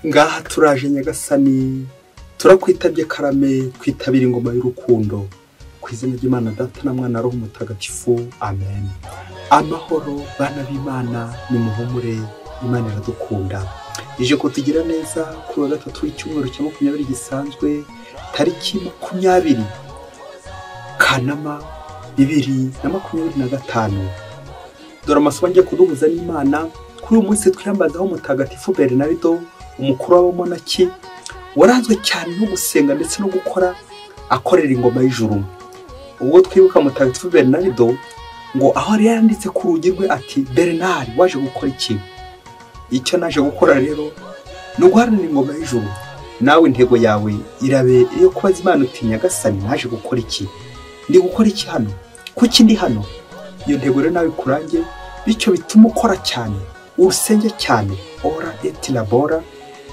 ngaha turaje Nyagasani turakwitabye karame kwitabira ingoma y'urukundo ku izina ry'Imana Data na Mwana Roho Mutagatifu amen. Amahoro bana b'Imana nimuhumure, Imana iradukunda ije kutugira neza ku wa gatatu w'icyumweru cya 20 gisanzwe tariki 20 Kanama 2025. Dore amasomo ngiye kuduhuza n'Imana kuri uyu munsi twiyambazaho Mutagatifu Bernardo, umukuru w'abamonaki waranzwe cyane no gusenga ndetse no gukora akorera ingoma y'ijuru. Ubwo twibuka Mutagatifu Bernardo ngo aho yari yanditse ku rugi rwe ati Bernard waje gukora iki? Icyo naje gukora rero no guharanira ingoma y'ijuru. Nawe intego yawe irabe iyo kubaza Imana uti Nyagasani naje gukora iki? Ndi gukora iki hano? Kuki ndi hano? Iyo ntego rero nawe kurange bityo bituma ukora cyane, urusenge cyane, ora et labora.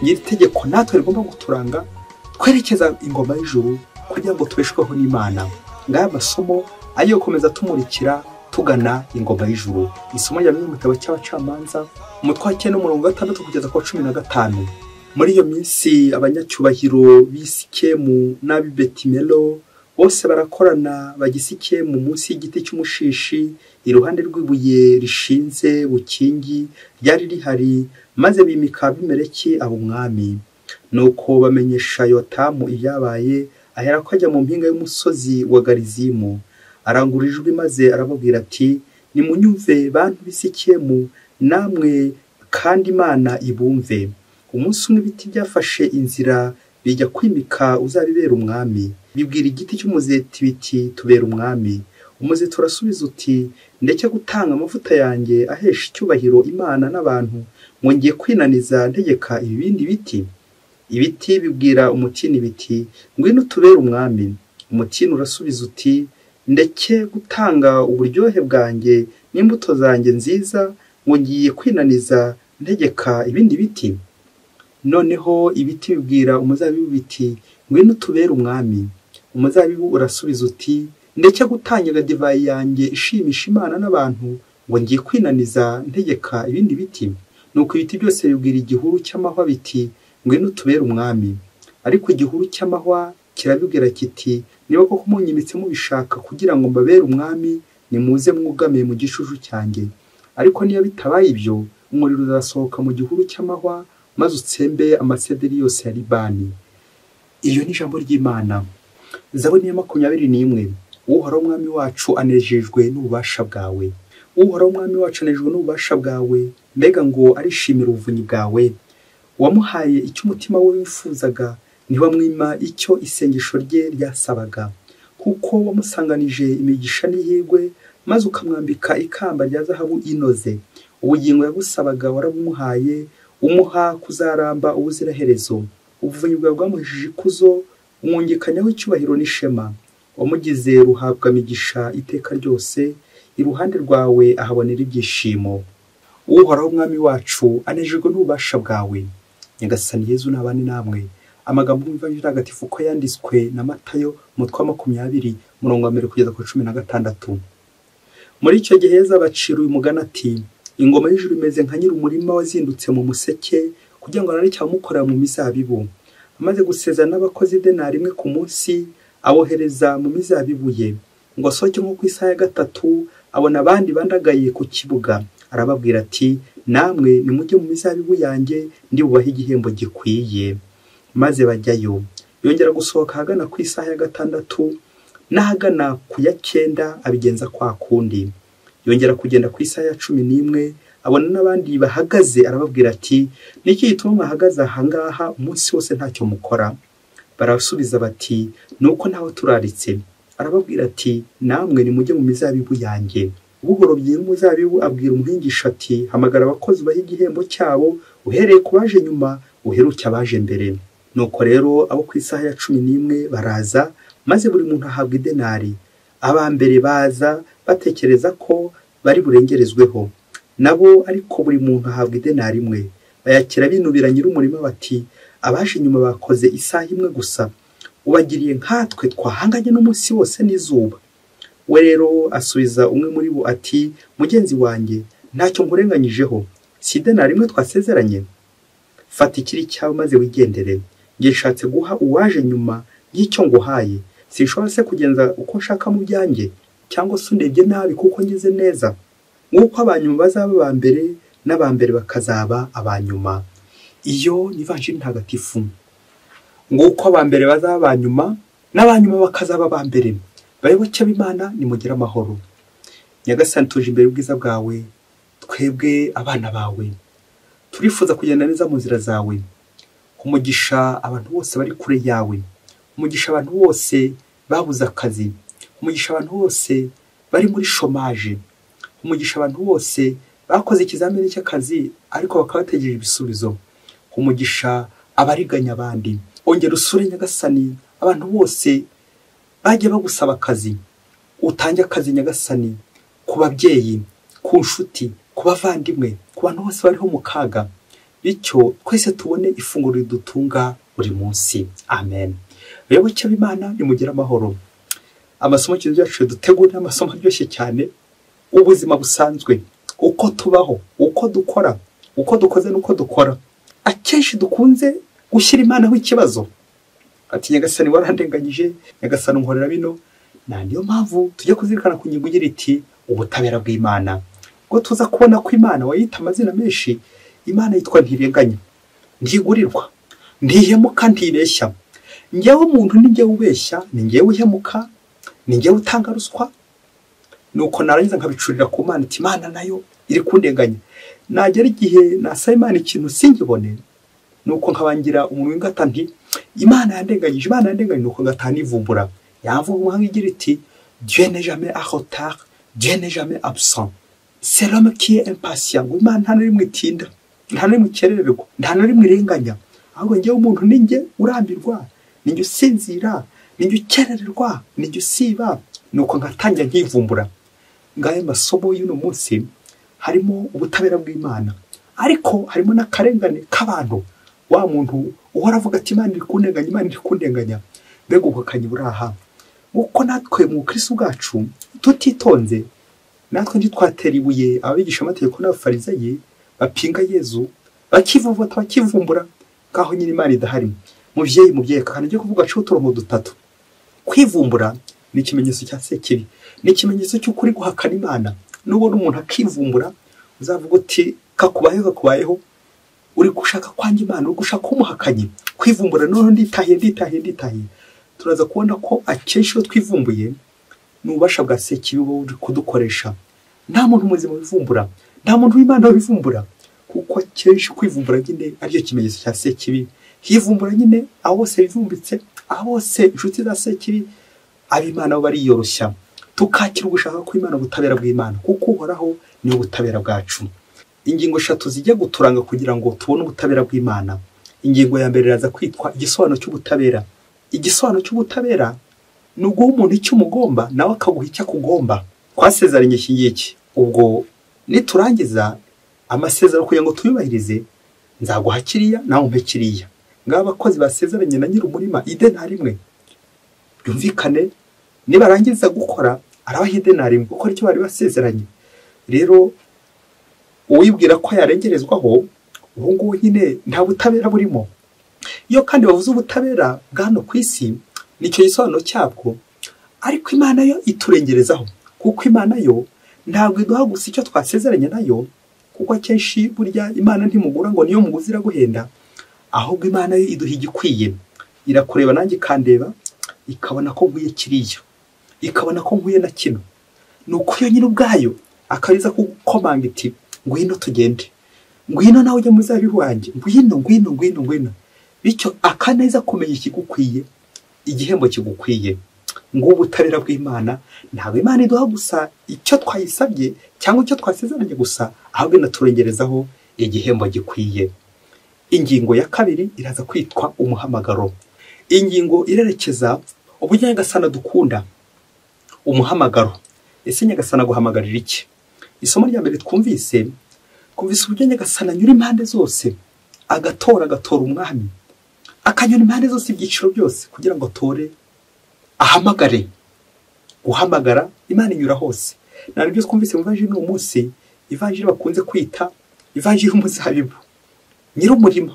Nyiri tegeko natwe rigomba guturanga twerekeza ingoma y'ijuru kugira ngo tubeshweho n'Imana. Ngaya masomo ayo komeza tumurikira tugana ingoma y'ijuru. Isomo rya mu gitabo cy'abacamanza umutwe wa 9:6 kugeza ku 15. Muri iyo minsi abanyacyubahiro bisikemu n'abi Betimelo bose barakorana bagisikemu munsi y'igiti cy'umushishi iruhande rw'ibuye rishinze bukingi ryari rihari, maze bimika Abimeleki abo mwami. Nuko bamenyesha Yotamu ibyabaye, ahera ko ajya mu mpinga y'umusozi wa Garizimu, arangurura ijwi maze arababwira ati nimunyumve bantu bisikemu namwe kandi Imana ibumve. Umunsi umwe ibiti byafashe inzira bijya kwimika uzabibera umwami. Bibwira igiti cy'umuzeti biti tubera umwami. Umuzeti urasubiza uti ndeke gutanga amavuta yanjye ahesha icyubahiro Imana n'abantu ngo ngiye kwinaniza ntegeka ibindi biti. Ibiti bibwira umutini biti ngwino tubera umwami. Umutini urasubiza uti ndeke gutanga uburyohe bwanjye n'imbuto zanjye nziza ngo ngiye kwinaniza ntegeka ibindi biti. Noneho ibiti bibwira umuzabibu biti ngwino tubera umwami. Umuzabibu urasubiza uti ndeke gutangira divayi yanjye ishimisha Imana n'abantu ngo ngiye kwinaniza ntegeka ibindi biti. Nuko ibiti byose bibwira igihuru cy'amahwa biti ngwino tubera umwami. Ariko igihuru cy'amahwa kirabibwira kiti niba koko munyimitse mubishaka kugira ngo mbabere umwami nimuze mwugame mu gishuju cyanjye. Ariko niyo bitabaye ibyo umuriro uzasohoka mu gihuru cy'amahwa maze utsembe amasederi yose ya Libani. Iyo ni ijambo ry'Imana. Zaburi ya 21. Uhoraho umwami wacu anejejwe n'ububasha bwawe. Uhoraho umwami wacu anejejwe n'ububasha bwawe, mbega ngo arishimira ubuvunyi bwawe. Wamuhaye icyo umutima we wifuzaga, ntiwamwima icyo isengesho rye ryasabaga. Kuko wamusanganije imigisha n'ihirwe, maze ukamwambika ikamba rya zahabu inoze. Ubugingo yagusabaga warabumuhaye, umuha kuzaramba ubuziraherezo. Ubuvunyi bwawe bwamuhesheje ikuzo, umwungikanyaho icyubahiro n'ishema. Wamugize ruhabwa migisha iteka ryose, iruhande rwawe ahabonera ibyishimo. Uhoraho umwami wacu anejejwe n'ububasha bwawe. Nyagasani Yezu nabane namwe. Amagambo y'Ivanjili Ntagatifu ko yanditswe na Matayo umutwe wa 20:1 kugeza ku 16. Muri icyo gihe Yezu abacira uyu mugani ati ingoma y'ijuru imeze nka nyiri umurima wazindutse mu museke kugira ngo arare cyamukorera mu mizabibu. Amaze gusezerana n'abakozi denari imwe ku munsi, abohereza mu mizabibu ye. Ngo asohoke nko ku isaha ya 3 abona abandi bandagaye ku kibuga. Arababwira ati namwe nimujye mu mizabibu yanjye ndi bubahe igihembo gikwiye. Maze bajyayo. Yongera gusohoka hagana ku isaha ya 6 n'ahagana ku ya 9 abigenza kwa kundi. Yongera kugenda ku isaha ya 11 abona n'abandi bahagaze, arababwira ati niki gituma mwahagaze ahangaha umunsi wose ntacyo mukora? Barasubiza bati nuko ntaho turaritse. Arababwira ati namwe nimujye mu mizabibu yanjye. Ubugorobye umuzabibu abwira umuhingisha ati hamagara abakozi bahe igihembo cyabo uhereye ku baje nyuma uheruke abaje mbere. Nuko rero abo ku isaha ya 11 baraza, maze buri muntu ahabwa idenari. Abambere baza batekereza ko bari burengerezweho, nabo ariko buri muntu ahabwa idenari imwe. Bayakira binubira nyiri umurima bati abaje nyuma bakoze isaha imwe gusa, ubagiriye nkatwe twahanganye n'umunsi wose n'izuba. We rero asubiza umwe muri bo ati mugenzi wanjye ntacyo nkurenganyijeho, si idenari imwe twasezeranye? fata ikiri cyawe maze wigendere. Ngiye nshatse guha uwaje nyuma y'icyo nguhaye. Sinshobora se kugenza uko nshaka mu byanjye, cyangwa se undebye nabi kuko ngeze neza. Nk'uko abanyuma bazaba aba mbere n'abambere bakazaba abanyuma. Iyo ni ivanjiri ntagatifu. Nguko abambere bazaba abanyuma n'abanyuma bakazaba abambere. Bayoboke b'Imana nimugire amahoro. Nyagasani tuje imbere ubwiza bwawe, twebwe abana bawe. Turifuza kugenda neza mu nzira zawe. Umugisha abantu bose bari kure yawe. Umugisha abantu bose babuze akazi. Umugisha abantu bose bari muri chômage. Umugisha abantu bose bakoze ikizamini cy'akazi ariko bakaba bategereje ibisubizo. Umugisha abariganya abandi. Ongera usure Nyagasani abantu bose bajye bagusaba akazi. Utange akazi Nyagasani ku babyeyi, ku nshuti, ku bavandimwe, ku bantu bose bariho mu kaga. Bityo twese tubone ifunguro ridutunga buri munsi. Amen. Bayoboke b'Imana nimugire amahoro. Amasomo cyacu dutegura amasomo aryoshye cyane. Ubuzima busanzwe, uko tubaho, uko dukora, uko dukoze nuko dukora. Akenshi dukunze gushyira Imana aho ikibazo. Ati Nyagasani warandenganyije, Nyagasani nkorera bino. Na niyo mpamvu tujye kuzirikana ku ngingo igira iti ubutabera bw'Imana. Ngo tuza kubona ko Imana wayita amazina menshi. Imana yitwa ntirenganya, ntigurirwa, ntihemuka, ntibeshya. Njyewe umuntu ni njyewe ubeshya, ni njyewe uhemuka, ni njyewe utanga ruswa. Nuko narangiza nkabicurira ku Mana iti Imana nayo iri kundenganya. Nagera igihe nasaba Imana ikintu singibone, nuko nkabangira umuntu w'ingata nti Imana yandenganyije, Imana yandenganyije. Nuko ngatana ivumbura. Yamvuga umuhanga igira iti Dieu n'est jamais en retard, Dieu n'est jamais absent. C'est l'homme qui est impatient. Imana nta rimwe itinda, nta rimwe ikerererwa, nta rimwe irenganya. Ahubwo njyewe umuntu ni njye urambirwa, ni njye usinzira, ni njye ukerererwa, ni njye usiba. Nuko ngatangira nkivumbura. Ngaye masomo y'uno munsi harimo ubutabera bw'Imana, ariko harimo n'akarengane k'abantu. Wa muntu uhora avuga ati Imana iri kundenganya, Imana iri kundenganya. Mbega ubukanye buraha. Uko natwe mu Kristo bwacu tutitonze, natwe ntitwatera ibuye abigisha amategeko n'abafarisayi bapinga Yezu, bakivuvata bakivumbura kaho nyine Imana idahari. Muvyeyi kandi cyo kuvuga cyo turongo dutatu. Kwivumbura ni ikimenyetso cya sekibi, ni ikimenyetso cy'ukuri guhakana Imana. Nubona umuntu akivumbura uzavuga uti kakubayeho uri gushaka kwanga Imana, uri gushaka umuhakanye. Kwivumbura none nditahiye. Turaza kubona ko akenshi twivumbuye n'ubasha bwa sekibi uri kudukoresha. Nta muntu muzima wivumbura, nta muntu w'Imana wivumbura, kuko akenshi kwivumbura nyine ariyo kimenyetso cya sekibi. Hivumbura nyine abo bose bivumbitse, abo bose inshuti za sekibi, ab'Imana bariyoroshya. Tukakira ugushaka kw'Imana, ubutabera bw'Imana, kuko uhoraho ni ubutabera bwacu. Ingingo 3 zijya guturanga kugira ngo tubone ubutabera bw'Imana. Ingingo ya mbere iraza kwitwa igisobanuro cy'ubutabera. Igisobanuro cy'ubutabera ni uguha umuntu icyo umugomba nawe akaguha icyo akugomba. Twasezeranye iki. Ubwo niturangiza amasezerano kugira ngo tuyubahirize, nzaguha kiriya nawe umpe kiriya. Ngaba abakozi basezeranye na nyir'umurima idenari imwe. Byumvikane nibarangiza gukora arabaha idenari imwe kuko icyo bari basezeranye. Rero uwibwira ko yarengerezwaho, ubu ngubu nyine nta butabera burimo. Iyo kandi bavuze ubutabera bwano ku isi, nicyo gisobanuro cyabwo. Ariko Imana yo iturengerezaho, kuko Imana yo ntabwo iduha gusa icyo twasezeranye nayo, kuko akenshi burya Imana ntimugura ngo niyo muguzi iraguhenda. Ahubwo Imana yo iduha igikwiye. Irakureba nanjye kandeba, ikabona ko nkwiye kiriya, ikabona ko nkwiye na kino. Nuko yo nyine ubwayo akariza kukomanga iti ngwino tugende, ngwino nawe ujya muri zabibu wanjye, ngwino. Bityo akaneza kumenya ikigukwiye, igihembo kigukwiye. Ngo ubutabera bw'Imana ntabwo Imana iduha gusa icyo twayisabye cyangwa icyo twasezeranye gusa, ahubwo inaturengerezaho igihembo gikwiye. Ingingo ya kabiri iraza kwitwa umuhamagaro. Ingingo irerekeza uburyo Nyagasani dukunda. Umuhamagaro. Ese Nyagasani guhamagarira iki? Isomo rya mbere twumvise uburyo Nyagasani anyura impande zose, agatora umwami, akanyura impande zose ibyiciro byose kugira ngo atore, ahamagare. Guhamagara Imana inyura hose. Naribyo twumvise mu ivanjiri n'umunsi, ivanjiri bakunze kwita ivanjiri umuzabibu, nyir'umurima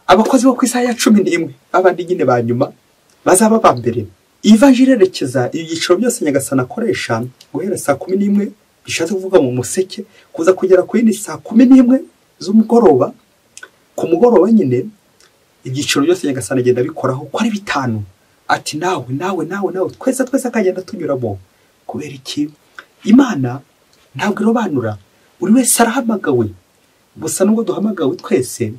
abakozi bo ku isaha ya 11 abandi nyine ba nyuma bazaba ba mbere. Ivanjiri yerekeza ibyiciro byose Nyagasani akoresha guhera saa 11 bishatse kuvuga mu museke kuza kugera ku yindi saa 11 z'umugoroba. Ku mugoroba nyine ibyiciro byose Nyagasani agenda bikoraho ko ari bitanu. Ati nawe twese akagenda tunyuramo. Kubera iki? Imana ntabwo irobanura, buri wese arahamagawe. Gusa nubwo duhamagawe twese,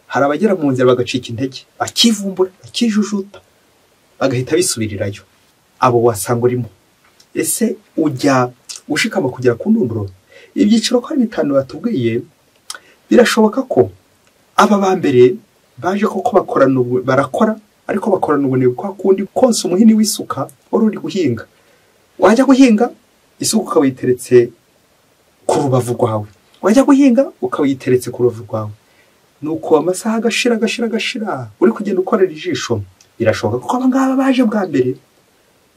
hari abagera mu nzira bagacika intege, bakivumbura, bakijujuta, bagahita bisubirirayo. Abo wasanga urimo. Ese ujya ushikama kugera ku ndunduro? Ibyiciro ko ari bitanu batubwiye, birashoboka ko aba ba mbere baje koko barakora, ariko bakorana ubunebwe kwa kundi konsa umuhini w'isuka wari uri guhinga. Wajya guhinga isuka ukawiteretse ku rubavu rwawe, wajya guhinga ukawiteretse ku rubavu rwawe, nuko amasaha agashira uri kugenda ukorera ijisho. Birashoboka ko abangaba baje bwa mbere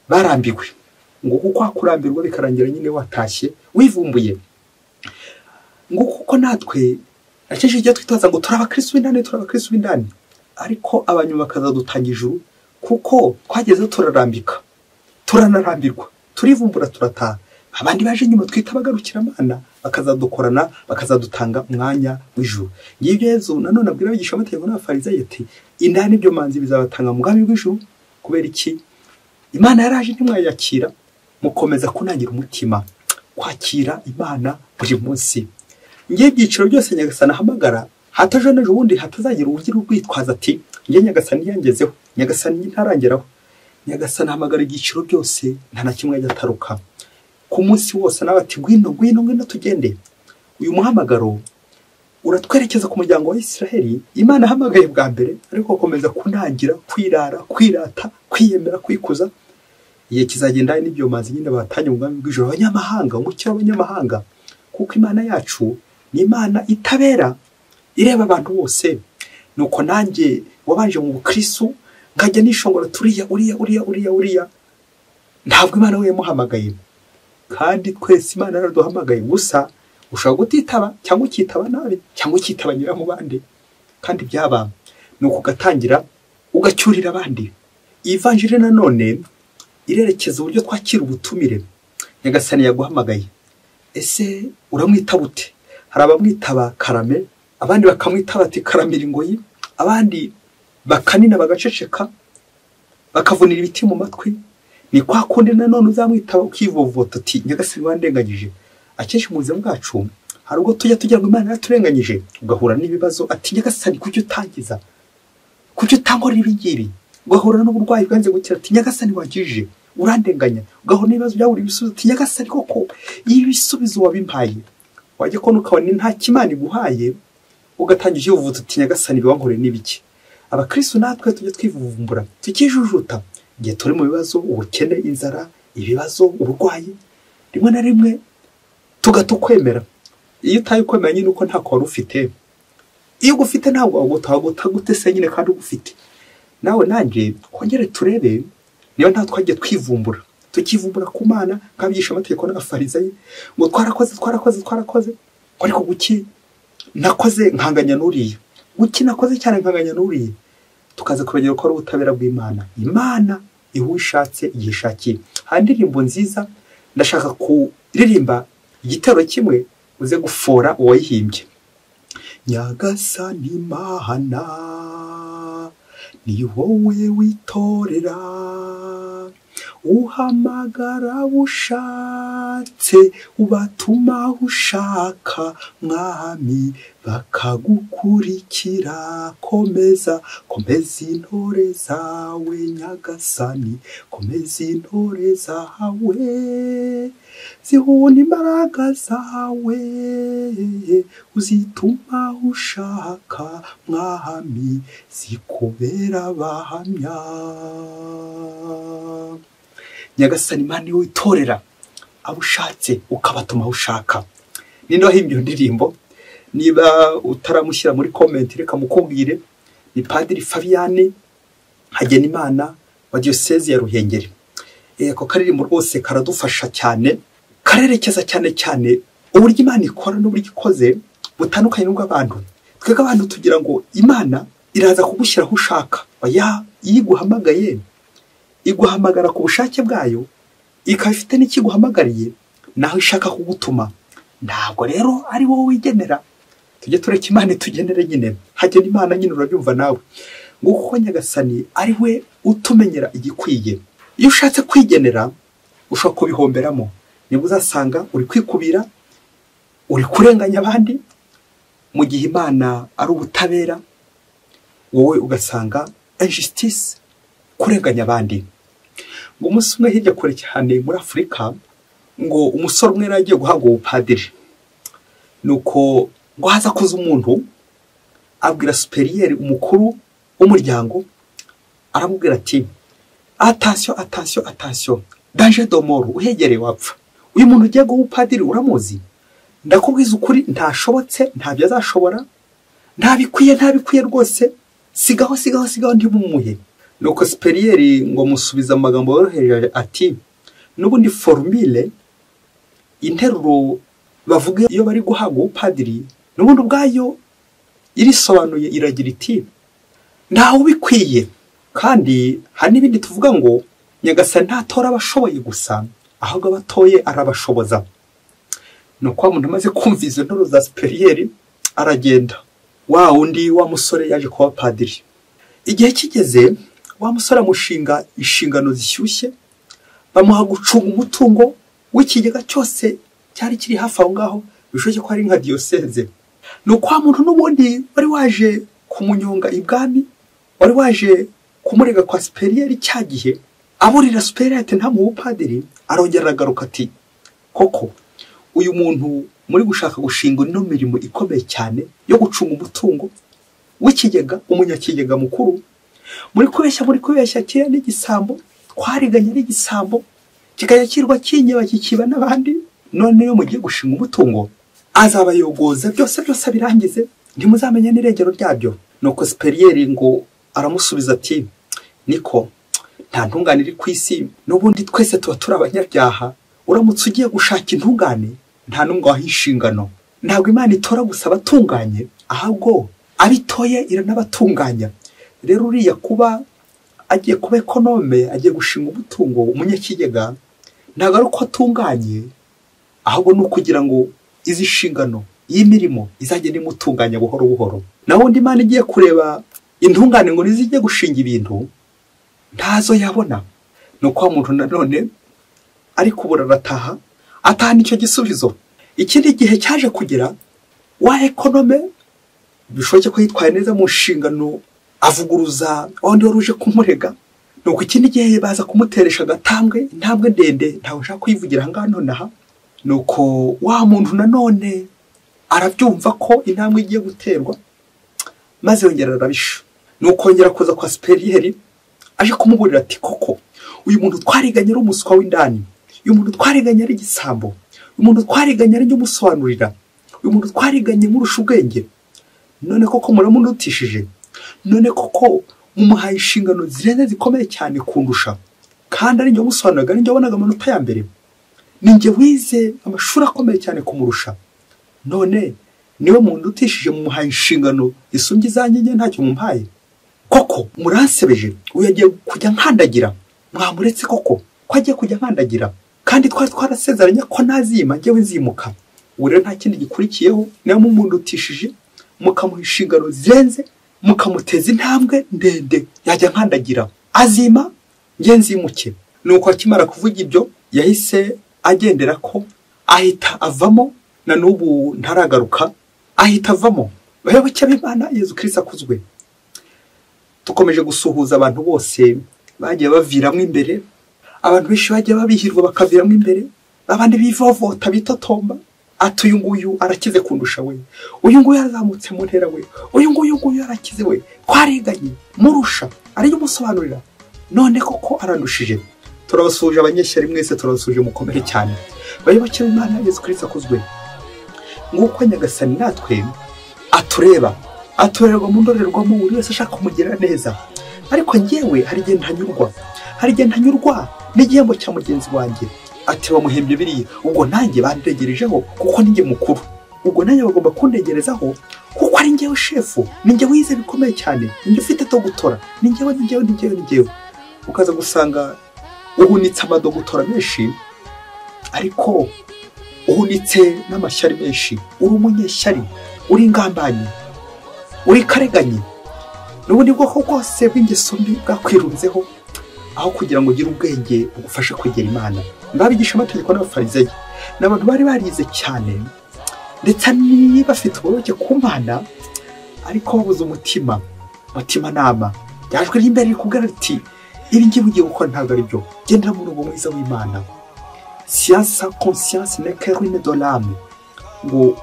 barambiwe, ngo kuko akurambirwa bikarangira nyine watashye wivumbuye. Ngo kuko natwe akeje igihe twitaza ngo turabakristo b'indani, ariko abanyuma bakazadutanga ijuru kuko twageze turanarambirwa, turivumbura turataha. Abandi baje nyuma twita bagarukira Imana bakazadukorana, bakazadutanga umwanya w'ijuru. Ngibyo Yesu nanone abwira abigisha amategeko n'abafarisayo ati indani ibyo manzi bizabatanga mu bwami bw'ijuru. Kubera iki? Imana yaraje ntimwayakira, mukomeza kunangira umutima kwakira Imana buri munsi. Ngiye ibyiciro byose Nyagasani ahamagara, hataje n'ejo bundi hatazagira ubugira urwitwaza ati ngiye Nyagasani yangezeho, Nyagasani ntarangeraho. Nyagasani ahamagara ibyiciro byose, nta na kimwe ajya ku munsi wose n'abati ngwino tugende. Uyu muhamagaro uratwerekeza ku muryango wa Isiraheli. Imana ahamagaye bwa mbere, ariko komeza kunangira, kwirata, kwiyemera, kwikuza. Igihe kizagenda n'ibyo mazi nyine batanye mu bwami bw'ijuru abanyamahanga, umukiro w'abanyamahanga, kuko Imana yacu ni Imana itabera, ireba abantu bose. Nuko nanjye wabanje mu bukristo ngajya nishongora uriya ntabwo Imana we yamuhamagaye. Kandi twese Imana yaraduhamagaye, gusa ushobora gutitaba cyangwa ukitaba nabi cyangwa ukitaba nyira mu bandi, kandi byaba nuko ugatangira ugacyurira abandi. Ivanjiri nanone irerekeza uburyo twakira ubutumire Nyagasani yaguhamagaye. Ese uramwitaba ute? Hari abamwitaba karame, abandi bakamwitaba ati karamira ingoyi, abandi bakanina bagaceceka bakavunira ibiti mu matwi. Ni kwa kundi nanone uzamwitaba ukivovota ati Nyagasani wandenganyije. Akenshi mu buzima bwacu hari ubwo tujya ngo Imana yaturenganyije, ugahura n'ibibazo ati Nyagasani kuki utangiza, kuki utangorera ibingibi. Ugahura n'uburwayi bwanze gukira ati Nyagasani wagije, urandenganya. Ugahura n'ibibazo byaburi ibisubizo ati Nyagasani koko ibisubizo wabimpaye. Wajya ko nukabona nta kimana iguhaye, ugatangira uvutse ati Nyagasani biwankoreye n'ibiki. Abakristo natwe tujye twivuvumbura, tukijujuta igihe turi mu bibazo, ubukene, inzara, ibibazo, uburwayi. Rimwe na rimwe tugatukwemera. Iyo utayikwemera nyine uko ntako wari ufite, iyo ugufite ntabwo wagutaha gute se nyine kandi ugufite. Nawe nanjye kongere turebe niba nta twagiye twivumbura, tukivumbura ku Mana nk'abigisha amategeko n'abafarisayo ngo twarakoze, ariko guki nakoze nkanganya n'uriya, guki nakoze cyane nkanganya n'uriya. Tukaza kubegera ko ari ubutabera bw'Imana. Imana iwishatse igishakiye. Hari indirimbo nziza ndashaka kuririmba igitero kimwe uze gufora uwayihimbye. Nyagasani Mana ni wowe witorera, uhamagara ushatse, ubatuma ushaka mwami bakagukurikira. Komeza intore zawe Nyagasani, komeza intore zawe, zihuna imbaraga zawe, uzituma ushaka mwami zikubera abahamya. Nyagasani Imana witorera abo ushatse ukabatuma ushaka. Ninde wahimbye ndirimbo? Niba utaramushyira muri comment reka mukubwire. Ni Padiri Fabian Hagenimana wa Diocese ya Ruhengeri. Ko karirimbo rwose karadufasha cyane, karerekeza cyane uburyo Imana ikora n'uburyo ikoze butandukanye n'ubwo abantu. Twega abantu tugira ngo Imana iraza kugushyira aho ushaka. Oya, iyo iguhamagaye iguhamagara ku bushake bwayo, ikaba ifite n'ikiguhamagariye naho ishaka kugutuma. Ntabwo rero ari wowe wigenera. Tujye tureka Imana itugenere nyine. Hagena Imana nyine, urabyumva nawe. Nguko Nyagasani ari we utumenyera igikwiye. Iyo ushatse kwigenera ushobora kubihomberamo. Nibwo uzasanga uri kwikubira, uri kurenganya abandi, mu gihe Imana ari ubutabera, wowe ugasanga injustice, kurenganya abandi. Ngo umunsi umwe hirya kure cyane muri Afurika, ngo umusore umwe yagiye guhabwa ubupadiri. Nuko ngo haza kuza umuntu abwira superieri, umukuru w'umuryango, aramubwira ati attention, danger de mort, uhegereye wapfa. Uyu muntu ugiye guha ubupadiri uramuzi? Ndakubwiza ukuri ntashobotse, ntabyo azashobora, ntabikwiye rwose, sigaho ndimumuhe. Nuko superieri ngo musubiza amagambo yoroheje ati, n'ubundi formule interuro bavuga iyo bari guhabwa ubupadiri, n'ubundi ubwayo irisobanuye, iragira iti ntawe ubikwiye. Kandi hari n'ibindi tuvuga ngo Nyagasani ntatora abashoboye gusa, ahubwo abatoye arabashoboza. Nuko umuntu amaze kumva izo ntoro za superieri aragenda. Wa undi wa musore yaje kuba padiri. Igihe kigeze, wa musore amushinga inshingano zishyushye, bamuha gucunga umutungo w'ikigega cyose cyari kiri hafi aho ngaho, bishoboke ko ari nka diyoseze. Nuko wa muntu n'ubundi wari waje kumunyonga ibwami, wari waje kumurega kwa superieri cya gihe, aburira superieri ati ntamuhe ubupadiri, arongera aragaruka ati koko uyu muntu muri gushaka gushinga ino mirimo ikomeye cyane yo gucunga umutungo w'ikigega, umunyakigega mukuru, muri kubeshya kiriya n'igisambo, twariganya n'igisambo, kikayakirwa kinyeba kikiba n'abandi. None iyo mugiye gushinga umutungo azabayogoza byose birangize, ntimuzamenya n'irengero ryabyo. Nuko superieri ngo aramusubiza ati niko nta ntungane iri ku isi, n'ubundi twese tuba turi abanyabyaha. Uramutse ugiye gushaka intungane, nta n'umwe waha inshingano. Ntabwo Imana itora gusa abatunganye, ahubwo abitoye iranabatunganya. Rero uriya kuba agiye kuba ekonome, agiye gushinga umutungo umunyakigega, ntabwo ari uko atunganye, ahubwo ni ukugira ngo izi nshingano y'imirimo izagenda imutunganya buhoro buhoro. Naho undi Imana igiye kureba intungane ngo nizijye gushinga ibintu, ntazo yabona. Nuko wa muntu nanone ari kubura arataha, atahana icyo gisubizo. Ikindi gihe cyaje kugira wa ekonome, bishoboke ko yitwaye neza mu nshingano, avuguruza wandi wari uje kumurega. Nuko ikindi gihe baza kumuteresha agatambwe, intambwe ndende, ntawe ushaka kuyivugira ahangaha nonaha. Nuko wa muntu nanone arabyumva ko intambwe igiye guterwa, maze yongera arabisha. Nuko yongera kuza kwa superieri, aje kumuburira ati koko uyu muntu twariganye ari umuswa w'indani, uyu muntu twariganye ari igisambo, uyu muntu twariganye ari umusobanurira, uyu muntu twariganye murusha ubwenge, none koko muramunutishije, none koko mumuhaye inshingano zirenze zikomeye cyane kundusha, kandi ari njye musobanuraga, ari njye wabonaga amanota ya mbere, ninjye wize amashuri akomeye cyane kumurusha, none niwe muntu utishije mumuhaye inshingano isumbye izanjye, njye ntacyo mumpaye. Koko muransebeje, uyu agiye kujya nkandagira, mwamuretse koko ko agiye kujya nkandagira, kandi twari twarasezeranye ko nazima njyewe nzimuka. Ubu rero nta kindi gikurikiyeho, niyo umuntu utishije mukamuha inshingano zirenze, mukamuteza intambwe ndende, yajya nkandagira, azima njye nzimuke. Nuko akimara kuvuga ibyo yahise agendera ko ahita avamo, na n'ubu ntaragaruka, ahita avamo. Bayoboke b'Imana, Yezu Kristo akuzwe. Tukomeje gusuhuza abantu bose bagiye baviramo imbere, abantu benshi bagiye babihirwa bakaviramo imbere, abandi bivovota bitotomba, ati uyu nguyu arakize kundusha we, uyu nguyu yarazamutse mu ntera we, uyu nguyu yarakize we, twariganye murusha, ariyo musobanurira, none koko arandushije. Turabasuje abanyeshyari mwese, turabasuje mukomere cyane. Bayoboke b'Imana, Yezu Kristo akuzwe. Nguko Nyagasani natwe atureba, aturerwa mu ndorerwamo, buri wese ashaka kumugira neza. Ariko njyewe hari igihe ntanyurwa n'igihembo cya mugenzi wanjye. Ati bamuhembye biriya, ubwo nanjye bandegerejeho kuko ninjye mukuru, ubwo nanjye bagomba kundegerezaho kuko ari njyewe shefu, ni njye wize bikomeye cyane, ni njye ufite dogutora, ni njyewe. Ukaza gusanga uhunitse amadogutora menshi ariko uhunitse n'amashyari menshi, uri umunyeshyari, uri ingambanyi, uri kareganyi, n'ubundi bwoko bwose bw'ingeso mbi bwakwirunzeho, aho kugira ngo ugire ubwenge bugufashe kwegera Imana. Ngabigisha amategeko n'abafarisayo n'abantu bari barize cyane ndetse niba bafite ubuyoboke ku Mana ariko babuze umutima nama ryajwe ry'imbere rikubwira riti ibi ngiye ugiye gukora ntabwo ari byo, gendera mu rugo mwiza w'Imana. Science sans conscience n'est que ruine de l'âme. Ngo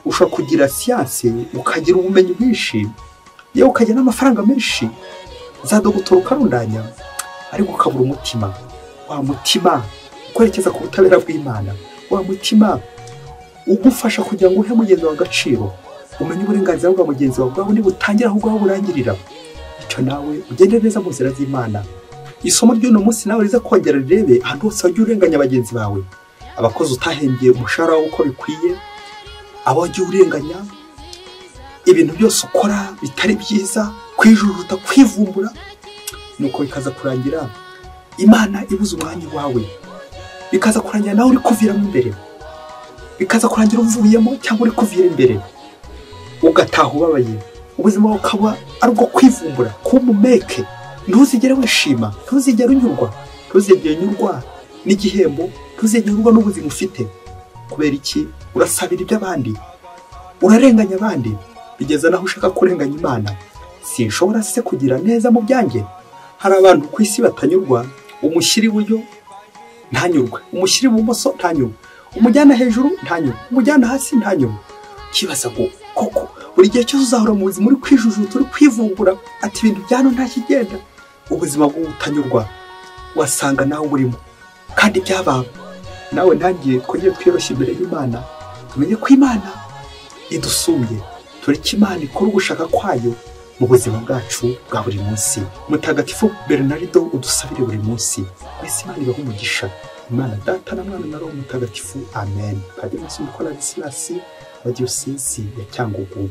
ushobora kugira siyanse ukagira ubumenyi bwinshi yewe ukagira n'amafaranga menshi za dogutora ukarundanya ariko ukabura umutima. Wa mutima ukwerekeza ku butabera bw'Imana, wa mutima ugufasha kugira ngo uhe mugenzi wawe agaciro, umenye uburenganzira bwa mugenzi wawe bwawe butangira aho bwawe burangirira, icyo nawe ugende neza mu nzira z'Imana. Isomo ry'uno munsi nawe riza kongera rirebe ahantu hose wagiye urenganya bagenzi bawe, abakozi utahembye umushahara wawe uko bikwiye, abo wagiye urenganya, ibintu byose ukora bitari byiza, kwijujuta, kwivumbura, nuko bikaza kurangira Imana ibuze umwanya wawe, bikaza kurangira nawe uri kuviramo imbere, bikaza kurangira uvuyemo cyangwa uri kuvira imbere, ugataha ubabaye, ubuzima bukaba ari ubwo kwivumbura, kumumeke. Ntuzigere wishima, ntuzigere unyurwa n'igihembo, ntuzigere unyurwa n'ubuzima ufite. Kubera iki? Urasabira iby'abandi, urarenganya abandi, bigeza naho ushaka kurenganya Imana. Sinshobora se kugira neza mu byanjye? Hari abantu ku isi batanyurwa, umushyiri iburyo ntanyurwe, umushyiri ibumoso ntanyurwe, umujyana hejuru ntanyurwe, umujyana hasi ntanyurwe. Kibaza ngo koko buri gihe cyose uzahora mu buzima uri kwijujuta, uri kwivumbura, ati ibintu byano nta kigenda, ubuzima bw'utanyurwa wasanga nawe urimo. Kandi byaba nawe ntangiye twongere twiyoroshye imbere y'Imana, tumenye ko Imana idusumbye, tureke Imana ikora ugushaka kwayo mu buzima bwacu bwa buri munsi. Mutagatifu Bernardo udusabire buri munsi, wese Imana ibahe umugisha. Imana Data na Mwana na Roho Mutagatifu, amen. Padiri Musumbuko Ladislas wa Diyosezi ya Cyangugu.